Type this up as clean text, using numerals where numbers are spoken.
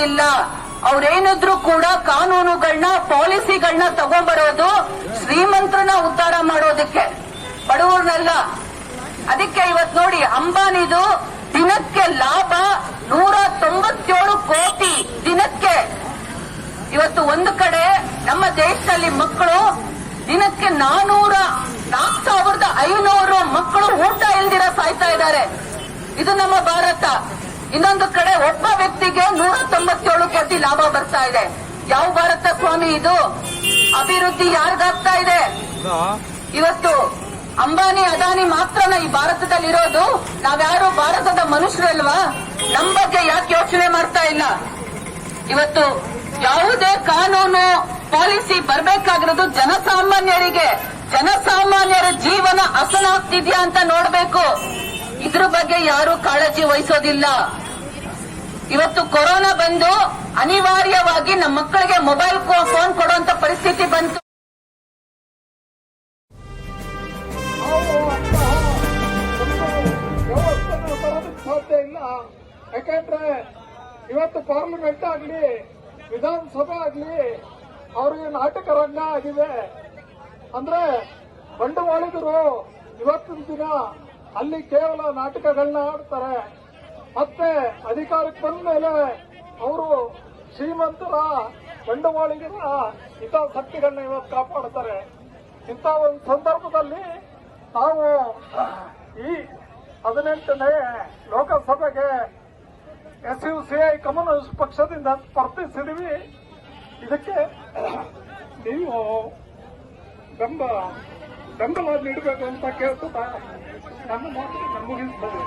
ಇಲ್ಲ. ಅವ್ರೇನಿದ್ರು ಕೂಡ ಕಾನೂನುಗಳನ್ನ ಪಾಲಿಸಿಗಳನ್ನ ತಗೊಂಡ್ಬರೋದು ಶ್ರೀಮಂತರನ್ನ ಉದ್ಧಾರ ಮಾಡೋದಕ್ಕೆ, ಬಡವರನ್ನೆಲ್ಲ. ಅದಕ್ಕೆ ಇವತ್ತು ನೋಡಿ ಅಂಬಾನಿದು ದಿನಕ್ಕೆ ಲಾಭ 197 ಕೋಟಿ ದಿನಕ್ಕೆ. ಇವತ್ತು ಒಂದು ಕಡೆ ನಮ್ಮ ದೇಶದಲ್ಲಿ ಮಕ್ಕಳು ದಿನಕ್ಕೆ 4,500 ಮಕ್ಕಳು ಊಟ ಇಲ್ದಿರ ಸಾಯ್ತಾ ಇದ್ದಾರೆ. ಇದು ನಮ್ಮ ಭಾರತ. ಇನ್ನೊಂದು ಕಡೆ ಒಬ್ಬ ವ್ಯಕ್ತಿಗೆ 197 ಕೋಟಿ ಲಾಭ ಬರ್ತಾ ಇದೆ. ಯಾವ ಭಾರತ ಸ್ವಾಮಿ ಇದು? ಅಭಿವೃದ್ಧಿ ಯಾರಿಗಾಗ್ತಾ ಇದೆ? ಇವತ್ತು ಅಂಬಾನಿ ಅದಾನಿ ಮಾತ್ರನ ಈ ಭಾರತದಲ್ಲಿರೋದು? ನಾವ್ಯಾರು ಭಾರತದ ಮನುಷ್ಯರಲ್ವಾ? ನಮ್ಮ ಬಗ್ಗೆ ಯಾಕೆ ಯೋಚನೆ ಮಾಡ್ತಾ ಇಲ್ಲ? ಇವತ್ತು ಯಾವುದೇ ಕಾನೂನು ಪಾಲಿಸಿ ಬರ್ಬೇಕಾಗಿರೋದು ಜನಸಾಮಾನ್ಯರಿಗೆ. ಜನಸಾಮಾನ್ಯರ ಜೀವನ ಹಸನಾಗ್ತಿದ್ಯಾ ಅಂತ ನೋಡ್ಬೇಕು. ಇದ್ರ ಬಗ್ಗೆ ಯಾರು ಕಾಳಜಿ ವಹಿಸೋದಿಲ್ಲ. ಇವತ್ತು ಕೊರೋನಾ ಬಂದು ಅನಿವಾರ್ಯವಾಗಿ ನಮ್ಮ ಮಕ್ಕಳಿಗೆ ಮೊಬೈಲ್ ಫೋನ್ ಕೊಡುವಂತ ಪರಿಸ್ಥಿತಿ ಬಂತು. ಸಾಧ್ಯ ಇಲ್ಲ. ಯಾಕಂದ್ರೆ ಇವತ್ತು ಪಾರ್ಲಿಮೆಂಟ್ ಆಗ್ಲಿ ವಿಧಾನಸಭೆ ಆಗ್ಲಿ ಅವ್ರಿಗೆ ನಾಟಕ ರಂಗ ಆಗಿದೆ. ಅಂದ್ರೆ ಬಂಡವಾಳಿಗರು ಇವತ್ತಿನ ದಿನ ಅಲ್ಲಿ ಕೇವಲ ನಾಟಕಗಳನ್ನ ಆಡ್ತಾರೆ. ಮತ್ತೆ ಅಧಿಕಾರಕ್ಕೆ ಬಂದ ಮೇಲೆ ಅವರು ಶ್ರೀಮಂತರ ಬಂಡವಾಳಿಗರ ಹಿತಾಸಕ್ತಿಗಳನ್ನ ಇವತ್ತು ಕಾಪಾಡ್ತಾರೆ. ಇಂಥ ಒಂದು ಸಂದರ್ಭದಲ್ಲಿ ನಾವು ಈ 18ನೇ ಲೋಕಸಭೆಗೆ SUCI ಕಮ್ಯುನಿಸ್ಟ್ ಪಕ್ಷದಿಂದ ಸ್ಪರ್ಧಿಸಿದ್ವಿ. ಇದಕ್ಕೆ ನೀವು ಬೆಂಬಲ ನೀಡಬೇಕು ಅಂತ ಕೇಳ್ತಾ ನನ್ನ ಮಾತು ಮುಗಿಸ್ತದೆ.